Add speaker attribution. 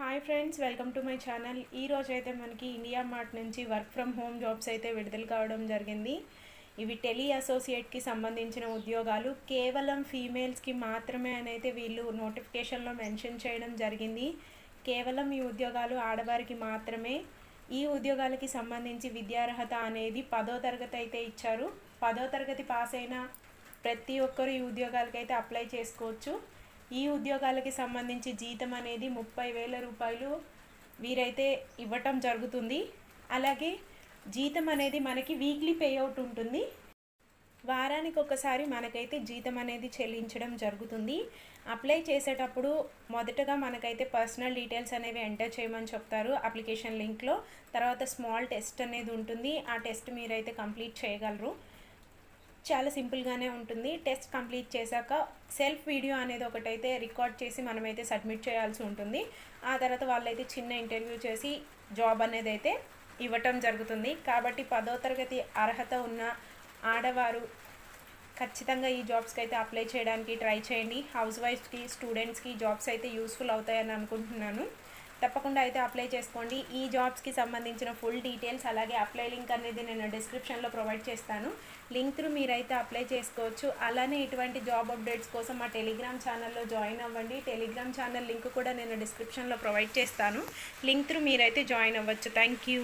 Speaker 1: Hi friends, welcome to my channel. ఈరోజు అయితే మనకి ఇండియా మార్ట్ నుంచి వర్క్ ఫ్రమ్ హోమ్ జాబ్స్ అయితే విడుదల కావడం జరిగింది. ఇవి టెలి అసోసియేట్కి సంబంధించిన ఉద్యోగాలు. కేవలం ఫీమేల్స్కి మాత్రమే అని అయితే వీళ్ళు నోటిఫికేషన్లో మెన్షన్ చేయడం జరిగింది. కేవలం ఈ ఉద్యోగాలు ఆడవారికి మాత్రమే. ఈ ఉద్యోగాలకి సంబంధించి విద్యార్హత అనేది 10వ తరగతి అయితే ఇచ్చారు. 10వ తరగతి పాస్ అయిన ప్రతి ఒక్కరు ఈ ఉద్యోగాలకైతే అప్లై చేసుకోవచ్చు. ఈ ఉద్యోగాలకి సంబంధించి జీతం అనేది 30,000 రూపాయలు వీరైతే ఇవ్వటం జరుగుతుంది. అలాగే జీతం అనేది మనకి వీక్లీ పే అవుట్ ఉంటుంది. వారానికి ఒకసారి మనకైతే జీతం అనేది చెల్లించడం జరుగుతుంది. అప్లై చేసేటప్పుడు మొదటగా మనకైతే పర్సనల్ డీటెయిల్స్ అనేవి ఎంటర్ చేయమని చెప్తారు అప్లికేషన్ లింక్లో. తర్వాత స్మాల్ టెస్ట్ అనేది ఉంటుంది. ఆ టెస్ట్ మీరైతే కంప్లీట్ చేయగలరు. చాలా సింపుల్గానే ఉంటుంది. టెస్ట్ కంప్లీట్ చేశాక సెల్ఫ్ వీడియో అనేది ఒకటైతే రికార్డ్ చేసి మనమైతే సబ్మిట్ చేయాల్సి ఉంటుంది. ఆ తర్వాత వాళ్ళైతే చిన్న ఇంటర్వ్యూ చేసి జాబ్ అనేది అయితే ఇవ్వటం జరుగుతుంది. కాబట్టి 10వ తరగతి అర్హత ఉన్న ఆడవారు ఖచ్చితంగా ఈ జాబ్స్కి అయితే అప్లై చేయడానికి ట్రై చేయండి. హౌస్ వైఫ్స్కి, స్టూడెంట్స్కి జాబ్స్ అయితే యూస్ఫుల్ అవుతాయని అనుకుంటున్నాను. తప్పకుండా అయితే అప్లై చేసుకోండి. ఈ జాబ్స్కి సంబంధించిన ఫుల్ డీటెయిల్స్ అలాగే అప్లై లింక్ అనేది నేను డిస్క్రిప్షన్లో ప్రొవైడ్ చేస్తాను. లింక్ త్రూ మీరైతే అప్లై చేసుకోవచ్చు. అలానే ఇటువంటి జాబ్ అప్డేట్స్ కోసం మా టెలిగ్రామ్ ఛానల్లో జాయిన్ అవ్వండి. టెలిగ్రామ్ ఛానల్ లింక్ కూడా నేను డిస్క్రిప్షన్లో ప్రొవైడ్ చేస్తాను. లింక్ త్రూ మీరైతే జాయిన్ అవ్వచ్చు. Thank you.